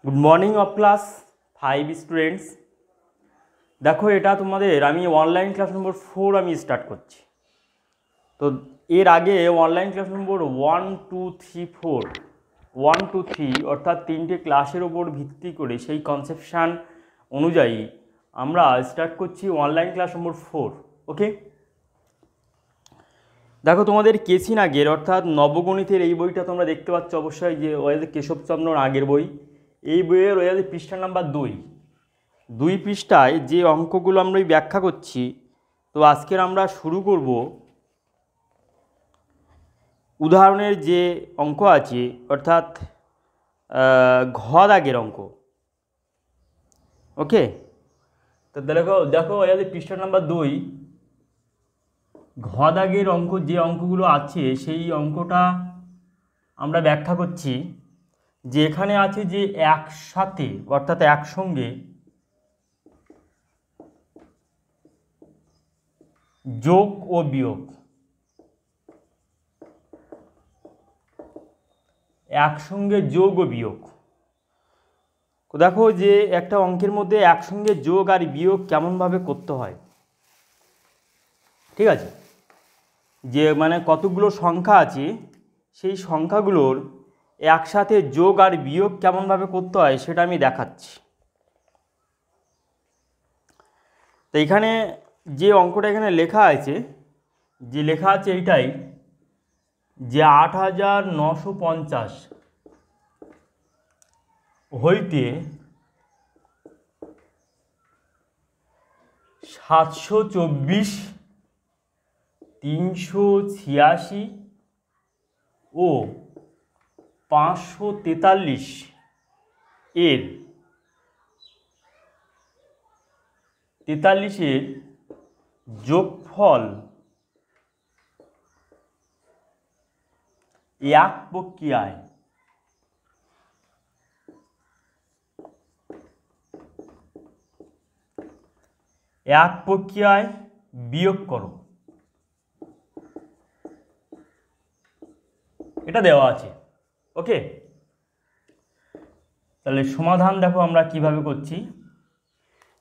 Good morning of class 5 students. দেখো এটা তোমাদের আমি অনলাইন ক্লাস নম্বর 4 আমি স্টার্ট করছি। তো এর আগে অনলাইন ক্লাস নম্বর 1 2 3 4 1 2 3 অর্থাৎ তিনটে ক্লাসের ওপর ভিত্তি করে সেই কনসেপশান অনুযায়ী আমরা স্টার্ট করছি অনলাইন ক্লাস নম্বর 4। ওকে, দেখো তোমাদের কেসি নাগের অর্থাৎ নবগণিতের এই বইটা তোমরা দেখতে পাচ্ছ অবশ্যই, যে ওয়াইজ কেশবচন্দ্রর আগের বই। এই বইয়ের ওয়াইজ পৃষ্ঠা নাম্বার 2 পৃষ্ঠায় যে অঙ্কগুলো আমরা ব্যাখ্যা করছি। তো আজকের আমরা শুরু করব উদাহরণের যে অঙ্ক আছে, অর্থাৎ ঘ দাগের অঙ্ক। ওকে, তো দেখো দেখো ওয়াইজ পৃষ্ঠা নাম্বার 2 ঘ দাগের অঙ্ক, যে অঙ্কগুলো আছে সেই অঙ্কটা আমরা ব্যাখ্যা করছি। যে এখানে আছে যে একসাথে অর্থাৎ একসঙ্গে যোগ ও বিয়োগ, একসঙ্গে যোগ ও বিয়োগ। দেখো যে একটা অঙ্কের মধ্যে একসঙ্গে যোগ আর বিয়োগ কেমনভাবে করতে হয়, ঠিক আছে। যে মানে কতগুলো সংখ্যা আছে সেই সংখ্যাগুলোর একসাথে যোগ আর বিয়োগ কেমনভাবে করতে হয় সেটা আমি দেখাচ্ছি। তো এখানে যে অঙ্কটা এখানে লেখা আছে, যে লেখা আছে এইটাই, যে 8950 হইতে 724 386 ও 543 এর 43-এর যোগফল এক প্রক্রিয়ায় বিয়োগ করো, এটা দেওয়া আছে। ওকে, তাহলে সমাধান দেখো আমরা কিভাবে করছি।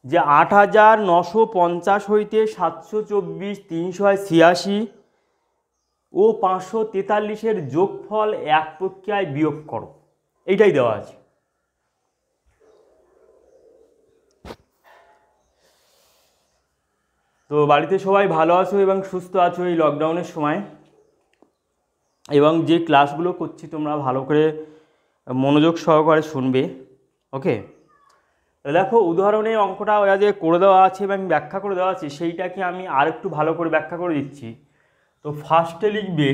যে 8950 হইতে 724 386 ও 543-এর যোগফল এক প্রক্রিয়ায় বিয়োগ করো, এইটাই দেওয়া আছে। তো বাড়িতে সবাই ভালো আছো এবং সুস্থ আছো এই লকডাউনের সময়, এবং যে ক্লাসগুলো করছি তোমরা ভালো করে মনোযোগ সহকারে শুনবে। ওকে, দেখো উদাহরণে অঙ্কটা ওরা যে করে দেওয়া আছে এবং ব্যাখ্যা করে দেওয়া আছে সেইটাকে আমি আর একটু ভালো করে ব্যাখ্যা করে দিচ্ছি। তো ফার্স্টে লিখবে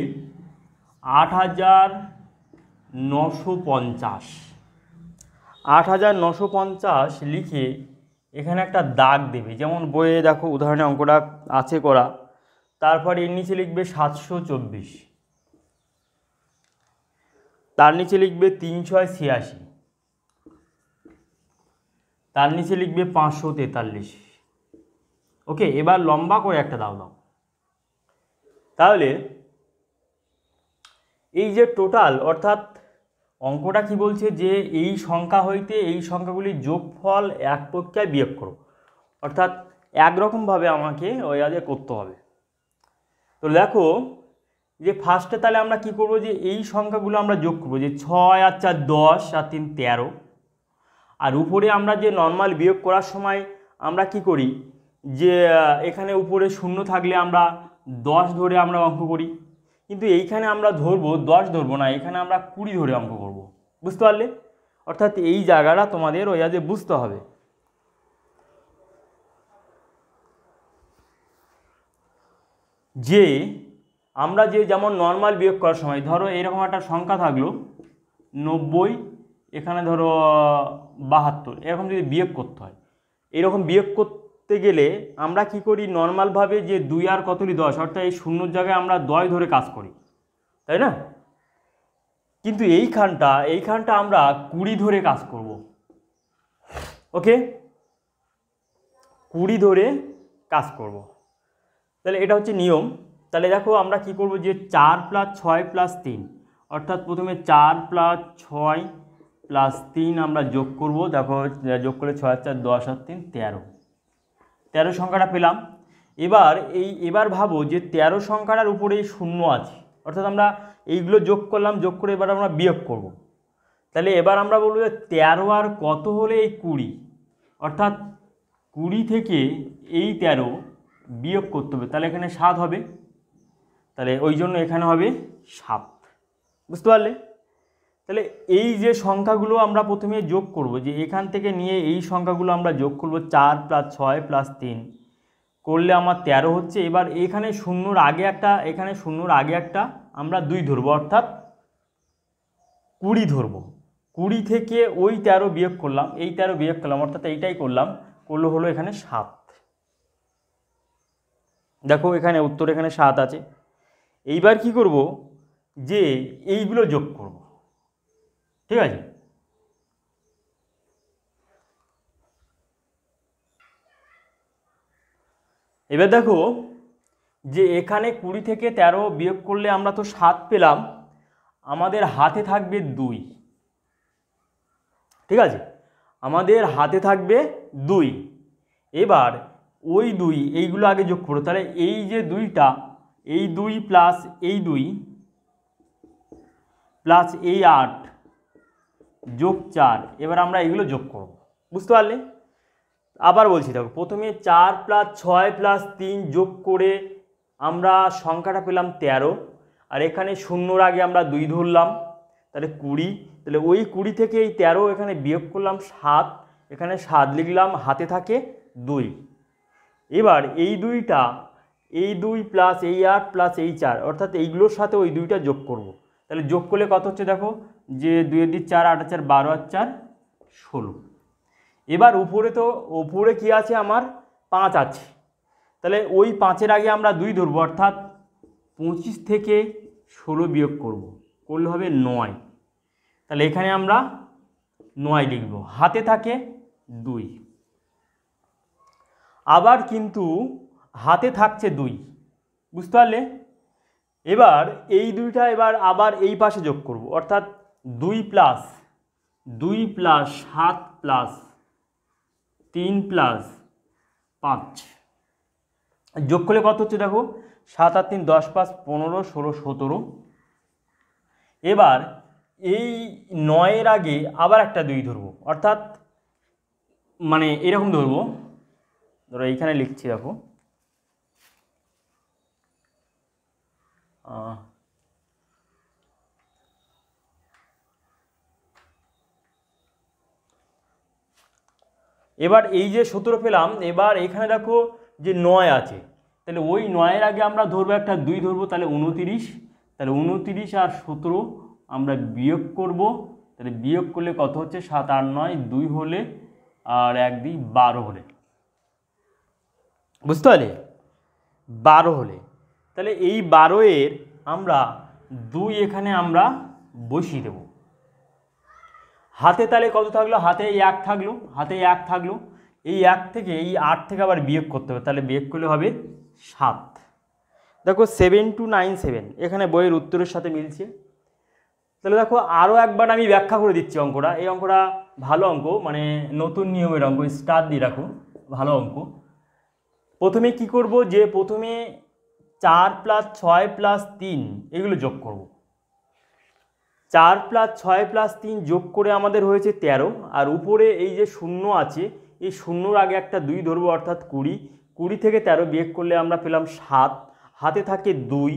8950 লিখে এখানে একটা দাগ দেবে, যেমন বইয়ে দেখো উদাহরণে অঙ্কটা আছে করা। তারপর এর নিচে লিখবে 724, তার নিচে লিখবে 386, তার নিচে লিখবে 543। ওকে, এবার লম্বা করে একটা দাও। তাহলে এই যে টোটাল, অর্থাৎ অঙ্কটা কি বলছে, যে এই সংখ্যা হইতে এই সংখ্যাগুলির যোগফল এক প্রক্রিয়ায় বিয়োগ করো, অর্থাৎ একরকমভাবে আমাকে ওই আগে করতে হবে। তো দেখো যে ফার্স্টে তাহলে আমরা কি করব, যে এই সংখ্যাগুলো আমরা যোগ করবো, যে 6 আর 4 10 আর 3 13। আর উপরে আমরা যে নর্মাল বিয়োগ করার সময় আমরা কি করি, যে এখানে উপরে শূন্য থাকলে আমরা 10 ধরে আমরা অঙ্ক করি, কিন্তু এইখানে আমরা ধরবো 10 ধরবো না, এখানে আমরা 20 ধরে অঙ্ক করব। বুঝতে পারলে? অর্থাৎ এই জায়গাটা তোমাদের ওই আগে বুঝতে হবে। যে আমরা যে যেমন নর্মাল বিয়োগ করার সময় ধরো এরকম একটা সংখ্যা থাকলো 90, এখানে ধরো 72, এরকম যদি বিয়োগ করতে হয়, এরকম বিয়োগ করতে গেলে আমরা কি করি, নর্মালভাবে যে 2 আর কতলি 10, অর্থাৎ এই শূন্যর জায়গায় আমরা 10 ধরে কাজ করি, তাই না? কিন্তু এইখানটা আমরা 20 ধরে কাজ করব। ওকে, 20 ধরে কাজ করব। তাহলে এটা হচ্ছে নিয়ম। তাহলে দেখো আমরা কি করব, যে 4 + 6 + 3, অর্থাৎ প্রথমে 4 + 6 প্লাস 3 আমরা যোগ করব। দেখো যোগ করলে 6 আর 4 10 আর 3 13, 13 সংখ্যাটা পেলাম। এবার ভাবো যে 13 সংখ্যাটার উপরে এই শূন্য আছে, অর্থাৎ আমরা এইগুলো যোগ করলাম, যোগ করে এবার আমরা বিয়োগ করব। তাহলে এবার আমরা বলবো যে 13 আর কত হলে এই 20, অর্থাৎ 20 থেকে এই 13 বিয়োগ করতে হবে, তাহলে এখানে 7 হবে। তাহলে ওই জন্য এখানে হবে 7, বুঝতে পারলে? তাহলে এই যে সংখ্যাগুলো আমরা প্রথমে যোগ করব, যে এখান থেকে নিয়ে এই সংখ্যাগুলো আমরা যোগ করব, 4 + 6 + 3 করলে আমার 13 হচ্ছে। এবার এখানে শূন্যর আগে একটা আমরা 2 ধরবো, অর্থাৎ 20 ধরবো। 20 থেকে ওই 13 বিয়োগ করলাম, এই 13 বিয়োগ করলাম, অর্থাৎ এইটাই করলাম, হলো এখানে 7। দেখো এখানে উত্তর এখানে 7 আছে। এইবার কি করব, যে এইগুলো যোগ করব, ঠিক আছে? এবার দেখো যে এখানে 20 থেকে 13 বিয়োগ করলে আমরা তো 7 পেলাম, আমাদের হাতে থাকবে 2, ঠিক আছে? আমাদের হাতে থাকবে 2। এবার ওই 2 এইগুলো আগে যোগ করো, তাহলে এই যে 2টা, এই 2 প্লাস এই 2 প্লাস এই 8 যোগ 4, এবার আমরা এইগুলো যোগ করব, বুঝতে পারলে? আবার বলছি, দেখো প্রথমে 4 + 6 + 3 যোগ করে আমরা সংখ্যাটা পেলাম 13, আর এখানে শূন্যর আগে আমরা 2 ধরলাম, তাহলে 20। তাহলে ওই 20 থেকে এই 13 এখানে বিয়োগ করলাম 7, এখানে 7 লিখলাম, হাতে থাকে 2। এবার এই 2টা, এই 2 প্লাস এই 8 প্লাস এই 4, অর্থাৎ এইগুলোর সাথে ওই 2টা যোগ করব। তাহলে যোগ করলে কত হচ্ছে, দেখো যে 2 এর 4 8 4 12 আর 4 16। এবার উপরে কি আছে, আমার 5 আছে, তাহলে ওই 5-এর আগে আমরা 2 ধরবো, অর্থাৎ 25 থেকে 16 বিয়োগ করলে হবে 9। তাহলে এখানে আমরা 9 লিখব, হাতে থাকে 2। আবার কিন্তু হাতে থাকছে 2, বুঝতে পারলে? এবার এই 2টা এবার আবার এই পাশে যোগ করব, অর্থাৎ 2 প্লাস 7 প্লাস 3 প্লাস 5 যোগ করলে কত হচ্ছে, দেখো 7 আর 3 10 5 15 16 17। এবার এই 9-এর আগে আবার একটা 2 ধরবো, অর্থাৎ মানে এরকম ধরবো, ধরো এইখানে লিখছি, দেখো এবার এই যে 17 পেলাম, এবার এখানে দেখো যে 9 আছে, তাহলে ওই 9-এর আগে আমরা ধরবো একটা 2 ধরবো, তাহলে 29। তাহলে 29 আর 17 আমরা বিয়োগ করব, তাহলে বিয়োগ করলে কত হচ্ছে, 7 আর 9 2 হলে আর 1 2 12 হলে, বুঝতে পারলে? 12 হলে, তাহলে এই 12-এর আমরা 2 এখানে আমরা বসিয়ে দেব। হাতে তাহলে কত থাকলো, হাতে 1 থাকলো, এই 1 থেকে এই 8 থেকে আবার বিয়োগ করতে হবে, তাহলে বিয়োগ করলে হবে 7। দেখো 7297 এখানে বইয়ের উত্তরের সাথে মিলছে। তাহলে দেখো আরও একবার আমি ব্যাখ্যা করে দিচ্ছি অঙ্কটা। এই অঙ্কটা ভালো অঙ্ক, মানে নতুন নিয়মের অঙ্ক, স্টার দিয়ে রাখো, ভালো অঙ্ক। প্রথমে কি করব, যে প্রথমে 4 + 6 + 3 এগুলো যোগ করব। 4 + 6 + 3 যোগ করে আমাদের হয়েছে 13, আর উপরে এই যে শূন্য আছে, এই শূন্যর আগে একটা 2 ধরবো, অর্থাৎ 20। 20 থেকে 13 বিয়োগ করলে আমরা পেলাম 7, হাতে থাকে 2।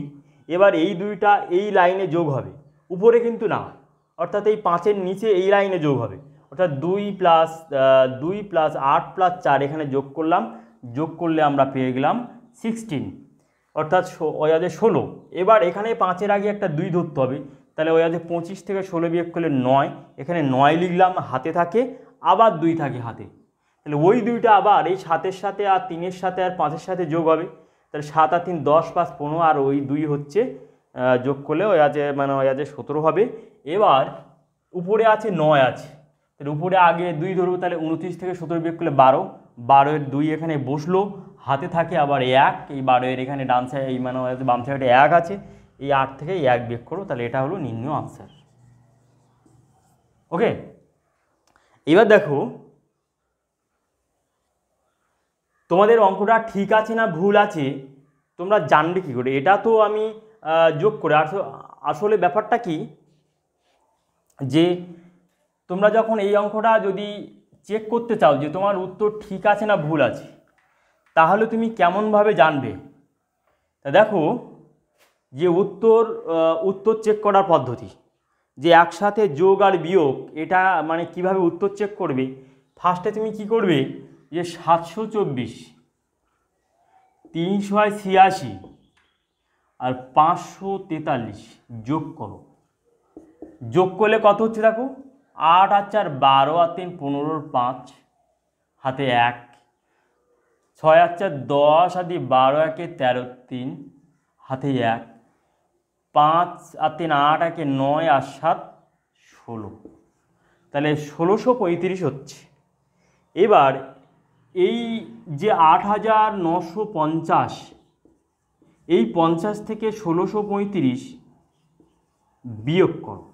এবার এই 2টা এই লাইনে যোগ হবে, উপরে কিন্তু না, অর্থাৎ এই 5-এর নিচে এই লাইনে যোগ হবে, অর্থাৎ 2 + 8 + 4 এখানে যোগ করলাম, যোগ করলে আমরা পেয়ে গেলাম 16, অর্থাৎ ওই আছে 16। এবার এখানে 5-এর আগে একটা 2 ধরতে হবে, তাহলে ওই আছে 25 থেকে 16 বিয়োগ করলে 9, এখানে 9 লিখলাম, হাতে থাকে আবার 2 থাকে হাতে, তাহলে ওই 2টা আবার এই 7-এর সাথে আর 3-এর সাথে আর 5-এর সাথে যোগ হবে, তাহলে 7 আর 3 10 5 15, আর ওই 2 হচ্ছে যোগ করলে ওই আছে 17 হবে। এবার উপরে আছে 9 আছে, তাহলে উপরে আগে 2 ধরবো, তাহলে 29 থেকে 17 বিয়োগ করলে 12, 12-এর 2 এখানে বসলো, হাতে থাকে আবার 1, এই 12-এর এখানে ডান সাইড এই বাম সাইডে 1 আছে, এই 8 থেকে 1 বিয়োগ করো, তাহলে এটা হলো নির্ণয় আনসার। ওকে। এবার দেখো তোমাদের অঙ্কটা ঠিক আছে না ভুল আছে তোমরা জানবে কী করে? এটা তো আমি যোগ করে আসলে ব্যাপারটা কি যে তোমরা যখন এই অঙ্কটা যদি চেক করতে চাও যে তোমার উত্তর ঠিক আছে না ভুল আছে, তাহলে তুমি কেমনভাবে জানবে? তা দেখো যে উত্তর চেক করার পদ্ধতি, যে একসাথে যোগ আর বিয়োগ, এটা মানে কিভাবে উত্তর চেক করবে। ফার্স্টে তুমি কি করবে, যে 724 386 আর 543 যোগ করো। যোগ করলে কত হচ্ছে দেখো, 8 আর 4 12 আর 3 15 5 হাতে 1, 6 আর 4 10 আর 2 12 একে 13 3 হাতে 1, 5 আর 3 8 একে 9 আর 7 16, তাহলে 1635 হচ্ছে। এবার এই যে 8950, এই 50 থেকে 1635 বিয়োগ করো।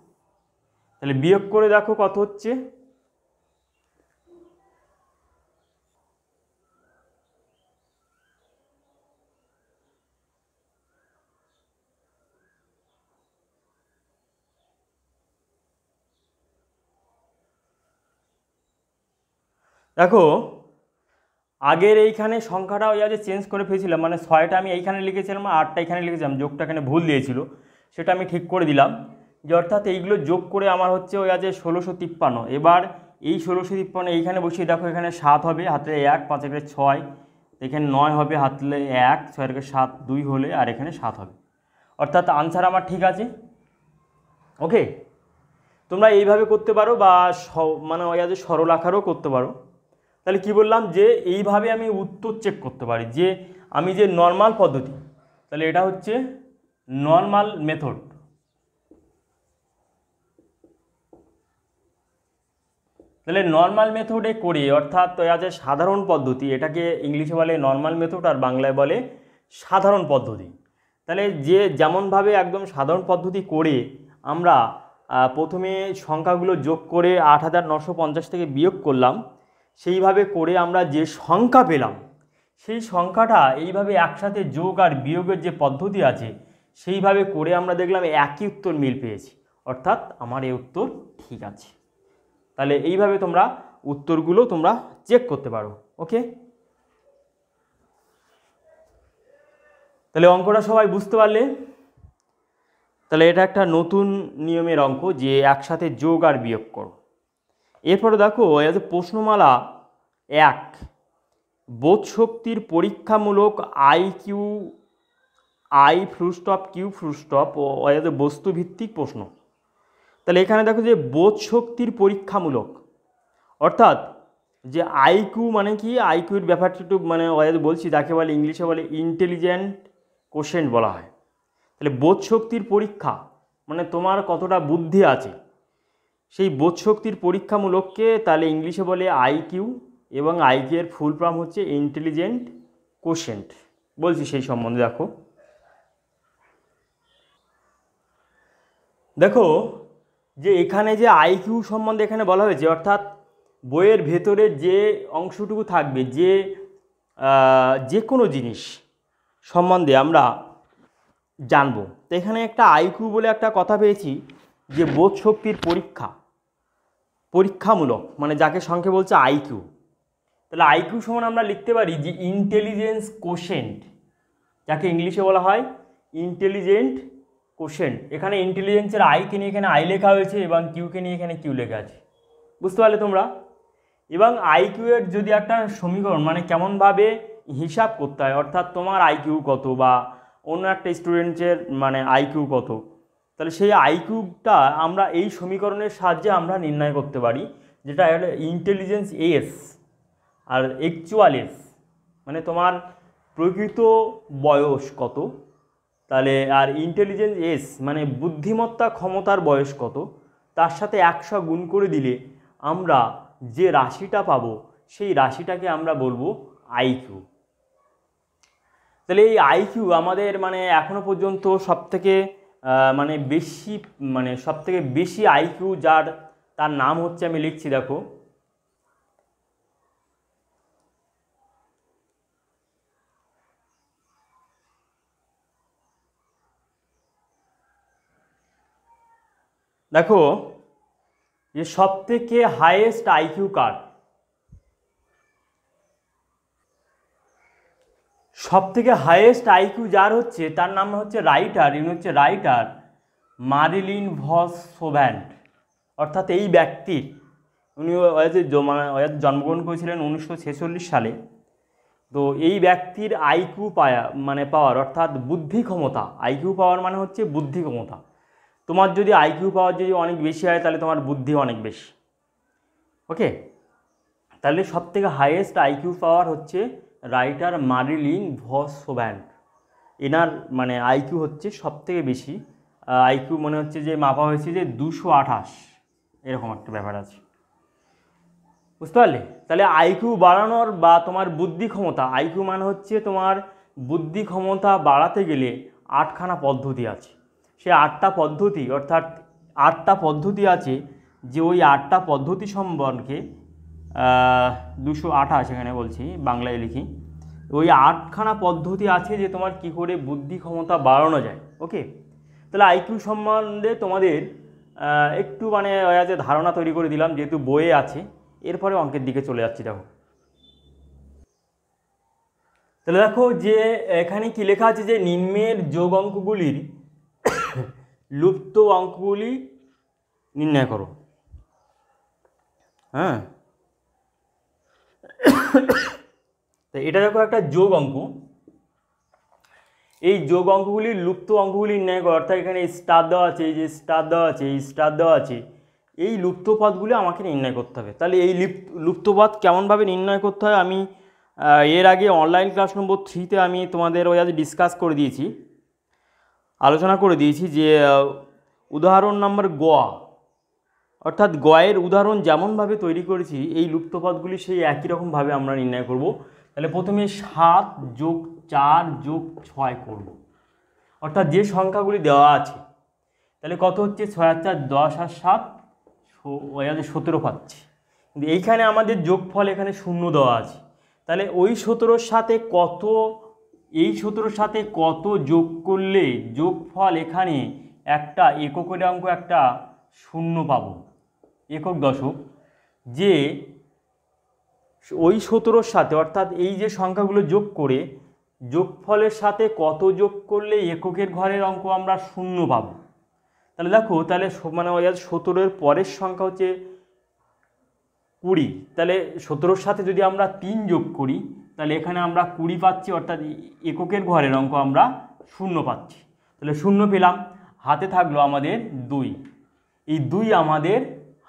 তাহলে বিয়োগ করে দেখো কত হচ্ছে, দেখো আগের এইখানে সংখ্যাটা ওই যে চেঞ্জ করে ফেলেছিলাম, মানে 6টা আমি এইখানে লিখেছিলাম আর 8টা এখানে লিখেছিলাম, যোগটা এখানে ভুল দিয়েছিল, সেটা আমি ঠিক করে দিলাম। যে অর্থাৎ এইগুলো যোগ করে আমার হচ্ছে ওই আছে 1653। এবার এই 1653 এইখানে বসিয়ে দেখো, এখানে 7 হবে হাতে 1, 5 এখানে 6, এখানে 9 হবে হাতলে 1, 6 এর 7 2 হলে, আর এখানে 7 হবে। অর্থাৎ আনসার আমার ঠিক আছে। ওকে, তোমরা এইভাবে করতে পারো বা মানে ওই আছে সরল আকারেও করতে পারো। তাহলে কি বললাম, যে এইভাবে আমি উত্তর চেক করতে পারি, যে আমি যে নর্মাল পদ্ধতি, তাহলে এটা হচ্ছে নর্মাল মেথড। তাহলে নর্মাল মেথডে করে, অর্থাৎ ওই আছে সাধারণ পদ্ধতি, এটাকে ইংলিশে বলে নর্মাল মেথড আর বাংলায় বলে সাধারণ পদ্ধতি। তাহলে যে যেমনভাবে একদম সাধারণ পদ্ধতি করে আমরা প্রথমে সংখ্যাগুলো যোগ করে 8950 থেকে বিয়োগ করলাম, সেইভাবে করে আমরা যে সংখ্যা পেলাম, সেই সংখ্যাটা এইভাবে একসাথে যোগ আর বিয়োগের যে পদ্ধতি আছে সেইভাবে করে আমরা দেখলাম একই উত্তর মিল পেয়েছি, অর্থাৎ আমার এই উত্তর ঠিক আছে। তাহলে এইভাবে তোমরা উত্তরগুলো তোমরা চেক করতে পারো। ওকে, তাহলে অঙ্কটা সবাই বুঝতে পারলে? তাহলে এটা একটা নতুন নিয়মের অঙ্ক, যে একসাথে যোগ আর বিয়োগ করো। এরপরে দেখো প্রশ্নমালা 1, বোধ শক্তির পরীক্ষামূলক IQ ও বস্তুভিত্তিক প্রশ্ন। তাহলে এখানে দেখো যে বোধ শক্তির পরীক্ষামূলক, অর্থাৎ যে আইকিউ মানে কি, আইকিউর ব্যাপারটা একটু মানে বলছি, যাকে বলে ইংলিশে বলে ইন্টেলিজেন্ট কোশেন্ট বলা হয়। তাহলে বোধ শক্তির পরীক্ষা মানে তোমার কতটা বুদ্ধি আছে, সেই বোধ শক্তির পরীক্ষামূলককে তাহলে ইংলিশে বলে আইকিউ, এবং আইকিউ এর ফুল ফর্ম হচ্ছে ইন্টেলিজেন্ট কোশেন্ট। বলছি সেই সম্বন্ধে দেখো, দেখো যে এখানে যে আইকিউ সম্বন্ধে এখানে বলা হয়েছে, অর্থাৎ বইয়ের ভেতরে যে অংশটুকু থাকবে, যে কোনো জিনিস সম্বন্ধে আমরা জানবো। তো এখানে একটা আইকিউ বলে একটা কথা পেয়েছি, যে বোধ শক্তির পরীক্ষামূলক, মানে যাকে সংক্ষেপে বলছে আইকিউ। তাহলে আইকিউ সমান আমরা লিখতে পারি যে ইন্টেলিজেন্স কোশেন্ট, যাকে ইংলিশে বলা হয় ইন্টেলিজেন্ট কোশেন্ট। এখানে ইন্টেলিজেন্সের আইকে নিয়ে এখানে আই লেখা হয়েছে এবং কিউকে নিয়ে এখানে কিউ লেখা আছে, বুঝতে পারলে তোমরা? এবং আইকিউ এর যদি একটা সমীকরণ মানে কেমনভাবে হিসাব করতে হয়, অর্থাৎ তোমার আইকিউ কত বা অন্য একটা স্টুডেন্টের মানে আইকিউ কত, তাহলে সেই আইকিউটা আমরা এই সমীকরণের সাহায্যে আমরা নির্ণয় করতে পারি, যেটা ইন্টেলিজেন্স এস আর অ্যাকচুয়াল এস, মানে তোমার প্রকৃত বয়স কত, তাহলে আর ইন্টেলিজেন্স এস মানে বুদ্ধিমত্তা ক্ষমতার বয়স কত, তার সাথে 100 গুণ করে দিলে আমরা যে রাশিটা পাবো সেই রাশিটাকে আমরা বলবো আইকিউ। তাহলে এই আইকিউ আমাদের মানে এখনো পর্যন্ত সবথেকে সবথেকে বেশি আইকিউ তার নাম হচ্ছে, আমি লিখছি দেখো, দেখো যে সবথেকে হাইয়েস্ট আইকিউ কার, সবথেকে হাইয়েস্ট আইকিউ যার হচ্ছে তার নাম হচ্ছে রাইটার, ইনি হচ্ছে রাইটার মারিলিন ভস সোভ্যান্ট। অর্থাৎ এই ব্যক্তির উনি জন্মগ্রহণ করেছিলেন 1946 সালে। তো এই ব্যক্তির আইকিউ পাওয়ার অর্থাৎ বুদ্ধি ক্ষমতা, আইকিউ পাওয়ার মানে হচ্ছে বুদ্ধি ক্ষমতা। তোমার যদি আইকিউ পাওয়ার যদি অনেক বেশি হয় তাহলে তোমার বুদ্ধি অনেক বেশি। ওকে, তাহলে সবথেকে হাইয়েস্ট আইকিউ পাওয়ার হচ্ছে রাইটার মারিলিন ভস সোভ্যান্ট। এনার মানে আইকিউ হচ্ছে সবথেকে বেশি। আইকিউ মনে হচ্ছে যে মাপা হয়েছে যে 228, এরকম একটা ব্যাপার আছে, বুঝতে পারলে? তাহলে আইকিউ বাড়ানোর বা তোমার বুদ্ধি ক্ষমতা, আইকিউ মানে হচ্ছে তোমার বুদ্ধি ক্ষমতা বাড়াতে গেলে 8খানা পদ্ধতি আছে। সে 8টা পদ্ধতি অর্থাৎ 8টা পদ্ধতি আছে, যে ওই 8টা পদ্ধতি সম্পর্কে 228 এখানে বলছি, বাংলায় লিখি। ওই 8খানা পদ্ধতি আছে যে তোমার কি করে বুদ্ধি ক্ষমতা বাড়ানো যায়। ওকে, তাহলে আইকিউ সম্বন্ধে তোমাদের একটু মানে ধারণা তৈরি করে দিলাম, যেহেতু বইয়ে আছে। এরপরে অঙ্কের দিকে চলে যাচ্ছি। দেখো, তাহলে দেখো যে এখানে কি লেখা আছে যে নিম্নের যোগ অঙ্কগুলির লুপ্ত অঙ্কগুলি নির্ণয় করো। হ্যাঁ, তো এটা দেখো একটা যোগ অঙ্ক। এই যোগ অঙ্কগুলির লুপ্ত অঙ্কগুলি নির্ণয় করো, অর্থাৎ এখানে স্টার দেওয়া আছে, এই যে স্টার দেওয়া আছে, এই স্টার দেওয়া আছে, এই লুপ্তপদগুলি আমাকে নির্ণয় করতে হবে। তাহলে এই লুপ্তপদ কেমনভাবে নির্ণয় করতে হয় আমি এর আগে অনলাইন ক্লাস নম্বর 3-তে আমি তোমাদের ওই আজ ডিসকাস করে দিয়েছি, আলোচনা করে দিয়েছি যে উদাহরণ নম্বর গ, অর্থাৎ গয়ের উদাহরণ যেমনভাবে তৈরি করেছি এই লুপ্তপদগুলি সেই একই রকমভাবে আমরা নির্ণয় করব। তাহলে প্রথমে 7 যোগ 4 যোগ 6 করব, অর্থাৎ যে সংখ্যাগুলি দেওয়া আছে। তাহলে কত হচ্ছে? 6 আর 4 10 আর 7 17 পাচ্ছি। কিন্তু এইখানে আমাদের যোগফল এখানে 0 দেওয়া আছে। তাহলে ওই 17-র সাথে কত, এই 17-র সাথে কত যোগ করলে যোগফল এখানে একটা এককের অঙ্ক একটা 0 পাবো, একক দশক। যে ওই 17-র সাথে অর্থাৎ এই যে সংখ্যাগুলো যোগ করে যোগফলের সাথে কত যোগ করলে এককের ঘরের অঙ্ক আমরা 0 পাবো। তাহলে দেখো, তাহলে মানে 17-এর পরের সংখ্যা হচ্ছে 20। তাহলে 17-র সাথে যদি আমরা 3 যোগ করি তাহলে এখানে আমরা 20 পাচ্ছি, অর্থাৎ এককের ঘরের অঙ্ক আমরা 0 পাচ্ছি। তাহলে 0 পেলাম, হাতে থাকলো আমাদের 2। এই 2 আমাদের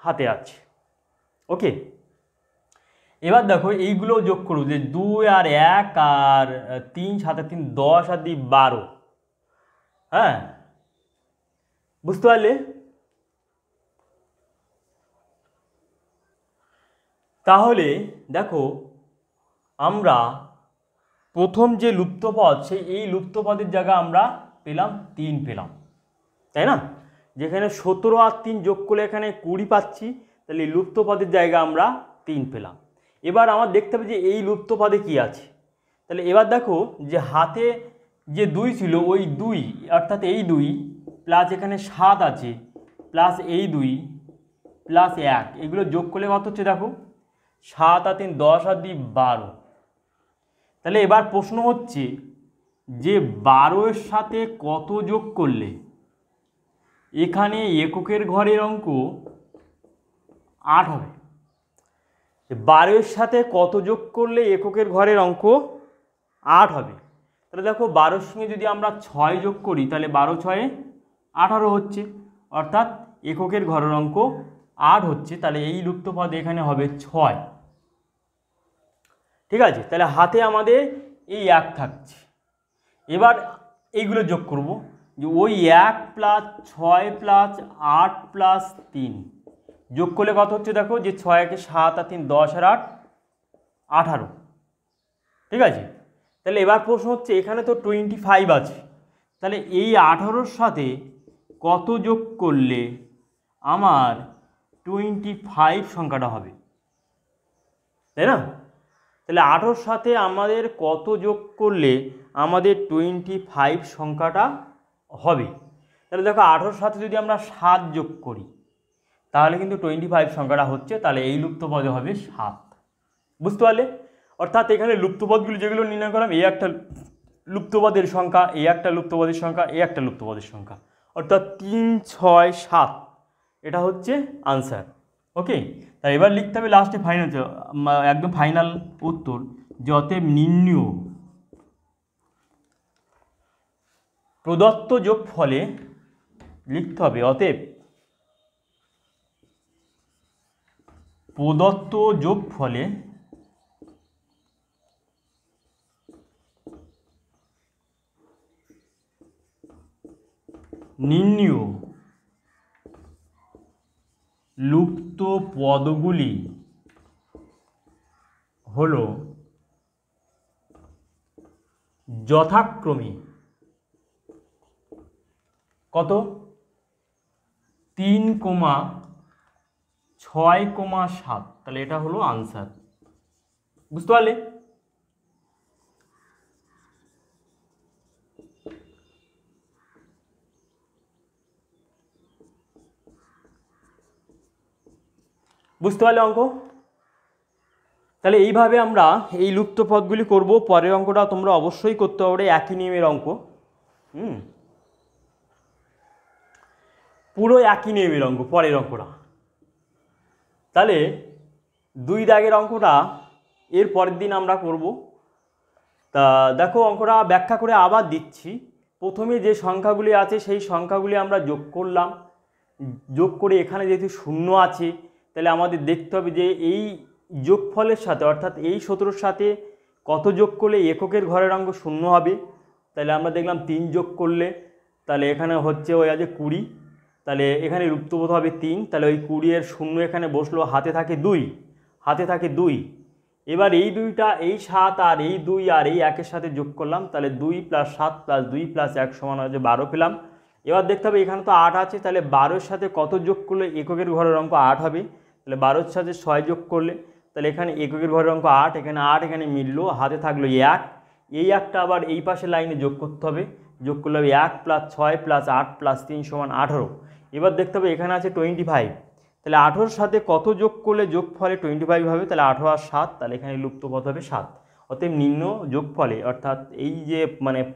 হাতে আছে। ওকে, এবার দেখো এইগুলো যোগ করব, যে 2 আর 1 আর 3 7 আর 3 10 আর 2 12। হ্যাঁ, বুঝতে পারলে? তাহলে দেখো আমরা প্রথম যে লুপ্তপদ, এই লুপ্তপদের জায়গা আমরা পেলাম 3 পেলাম, তাই না? যেখানে 17 আর 3 যোগ করলে এখানে 20 পাচ্ছি, তাহলে এই লুপ্তপদের জায়গা আমরা 3 পেলাম। এবার আমার দেখতে হবে যে এই লুপ্তপদে কি আছে। তাহলে এবার দেখো যে হাতে যে 2 ছিল, ওই 2 অর্থাৎ এই 2 প্লাস এখানে 7 আছে প্লাস এই 2 প্লাস 1, এগুলো যোগ করলে কত হচ্ছে? দেখো 7 আর 3 10 আর 2 12। তাহলে এবার প্রশ্ন হচ্ছে যে 12-এর সাথে কত যোগ করলে এখানে এককের ঘরের অঙ্ক 8 হবে। 12-এর সাথে কত যোগ করলে এককের ঘরের অঙ্ক 8 হবে। তাহলে দেখো 12-এর সঙ্গে যদি আমরা 6 যোগ করি তাহলে 12 6 18 হচ্ছে, অর্থাৎ এককের ঘরের অঙ্ক 8 হচ্ছে। তাহলে এই লুপ্তপদ এখানে হবে 6। ঠিক আছে, তাহলে হাতে আমাদের এই 1 থাকছে। এবার এইগুলো যোগ করব, যে ওই 1 প্লাস 6 প্লাস 8 প্লাস 3 যোগ করলে কত হচ্ছে? দেখো যে 6 একে 7 আর 3 10 আর 8 18। ঠিক আছে, তাহলে এবার প্রশ্ন হচ্ছে এখানে তো 25 আছে, তাহলে এই 18-র সাথে কত যোগ করলে আমার 25 সংখ্যাটা হবে, তাই না? তাহলে 18-র সাথে আমাদের কত যোগ করলে আমাদের 25 সংখ্যাটা হবে। তাহলে দেখো 18 সাথে যদি আমরা 7 যোগ করি তাহলে কিন্তু 25 সংখ্যাটা হচ্ছে, তাহলে এই লুপ্তপদে হবে 7। বুঝতে পারলে? অর্থাৎ এখানে লুপ্তপদগুলি যেগুলো নির্ণয় করলাম, এই একটা লুপ্তপদের সংখ্যা, এই একটা লুপ্তপদের সংখ্যা, এই একটা লুপ্তপদের সংখ্যা, অর্থাৎ 3, 6, 7 এটা হচ্ছে আনসার। ওকে, তাই এবার লিখতে হবে লাস্টে ফাইনাল, একদম ফাইনাল উত্তর যে অতএব নির্ণীয় প্রদত্ত যোগফলে লিখতে হবে অতএব প্রদত্ত যোগফলে নির্ণীয় লুপ্ত পদগুলি হল যথাক্রমে কত? 3, 6, 7। তাহলে এটা হলো আনসার। বুঝতে পারলে? বুঝতে পারলে অঙ্ক? তাহলে এইভাবে আমরা এই লুপ্ত পদগুলি করব। পরের অঙ্কটা তোমরা অবশ্যই করতে পারবে, একই নিয়মের অঙ্ক। পুরো একই নিয়মের অঙ্ক পরের অঙ্কটা। তাহলে 2 দাগের অঙ্কটা এর পরের দিন আমরা করব। তা দেখো অঙ্কটা ব্যাখ্যা করে আবার দিচ্ছি। প্রথমে যে সংখ্যাগুলি আছে সেই সংখ্যাগুলি আমরা যোগ করলাম, যোগ করে এখানে যেহেতু শূন্য আছে তাহলে আমাদের দেখতে হবে যে এই যোগফলের সাথে অর্থাৎ এই 17-র সাথে কত যোগ করলে এককের ঘরের অঙ্ক শূন্য হবে। তাহলে আমরা দেখলাম 3 যোগ করলে তাহলে এখানে হচ্ছে ওই আছে 20, তাহলে এখানে লুপ্তপদ হবে 3, তাহলে ওই 20 এর শূন্য এখানে বসলো, হাতে থাকে 2, হাতে থাকে 2। এবার এই 2টা, এই 7 আর এই 2 আর এই 1-এর সাথে যোগ করলাম, তাহলে 2 + 7 + 2 + 1 সমান হচ্ছে 12 পেলাম। এবার দেখতে হবে এখানে তো 8 আছে, তাহলে 12-এর সাথে কত যোগ করলে এককের ঘরের অঙ্ক 8 হবে। তাহলে 12-এর সাথে 6 যোগ করলে তাহলে এখানে এককের ঘরের অঙ্ক 8, এখানে 8 এখানে মিললো, হাতে থাকলো 1। এই একটা আবার এই পাশের লাইনে যোগ করতে হবে, যোগ করলে হবে 1 + 6 + 8 + 3 = 18। এবার দেখতে হবে এখানে আছে 25, তাহলে 18-র সাথে কত যোগ করলে যোগফলে 25 হবে, তাহলে 18 আর 7, তাহলে এখানে লুপ্তপদ হবে 7। অতএব নিম্ন যোগফলে অর্থাৎ এই যে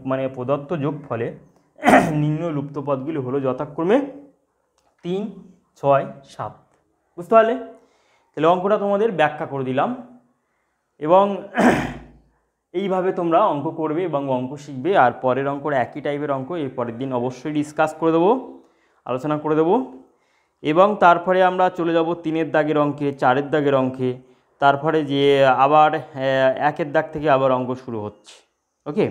মানে প্রদত্ত যোগফলে নিম্ন লুপ্তপদগুলি হলো যথাক্রমে 3, 6, 7। বুঝতে পারলে? তাহলে অঙ্কটা তোমাদের ব্যাখ্যা করে দিলাম এবং এইভাবে তোমরা অঙ্ক করবে এবং অঙ্ক শিখবে। আর পরের অঙ্কর একই টাইপের অঙ্ক এই পরের দিন অবশ্যই ডিসকাস করে দেবো, আলোচনা করে দেবো। এবং তারপরে আমরা চলে যাব 3-এর দাগের অঙ্কে, 4-এর দাগের অঙ্কে, তারপরে যে আবার 1-এর দাগ থেকে আবার অঙ্ক শুরু হচ্ছে। ওকে,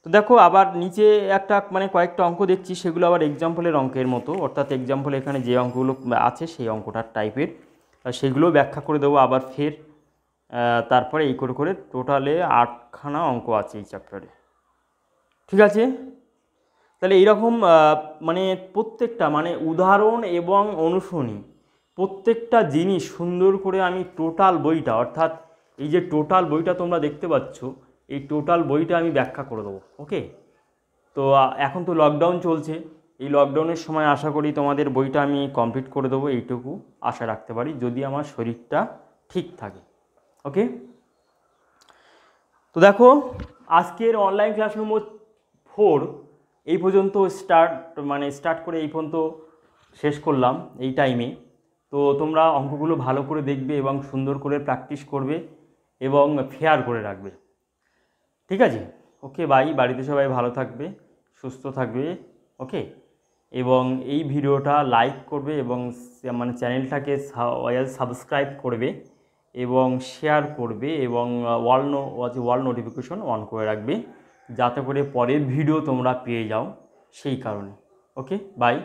তো দেখো আবার নিচে একটা কয়েকটা অঙ্ক দেখছি, সেগুলো আবার এক্সাম্পলের অঙ্কের মতো, অর্থাৎ এক্সাম্পল এখানে যে অঙ্কগুলো আছে সেই অঙ্কটার টাইপের, সেগুলো ব্যাখ্যা করে দেবো আবার ফের। তারপরে এই করে করে টোটালে 8খানা অঙ্ক আছে এই চ্যাপ্টারে। ঠিক আছে? তাহলে এইরকম প্রত্যেকটা উদাহরণ এবং অনুশীলনী প্রত্যেকটা জিনিস সুন্দর করে আমি টোটাল বইটা, অর্থাৎ এই যে টোটাল বইটা তোমরা দেখতে পাচ্ছ, এই টোটাল বইটা আমি ব্যাখ্যা করে দেবো। ওকে, তো এখন তো লকডাউন চলছে, এই লকডাউনের সময় আশা করি তোমাদের বইটা আমি কমপ্লিট করে দেবো, এইটুকু আশা রাখতে পারি যদি আমার শরীরটা ঠিক থাকে। ওকে, তো দেখো আজকের অনলাইন ক্লাস নম্বর 4 এই পর্যন্ত স্টার্ট করে এই পর্যন্ত শেষ করলাম এই টাইমে। তো তোমরা অঙ্কগুলো ভালো করে দেখবে এবং সুন্দর করে প্র্যাকটিস করবে এবং ফেয়ার করে রাখবে। ঠিক আছে? ওকে, বাই। বাড়িতে সবাই ভালো থাকবে, সুস্থ থাকবে। ওকে, এবং এই ভিডিওটা লাইক করবে এবং চ্যানেলটাকে সাবস্ক্রাইব করবে এবং শেয়ার করবে এবং ওয়াল নোটিফিকেশন অন করে রাখবে, যাতে করে পরের ভিডিও তোমরা পেয়ে যাও, সেই কারণে। ওকে, বাই।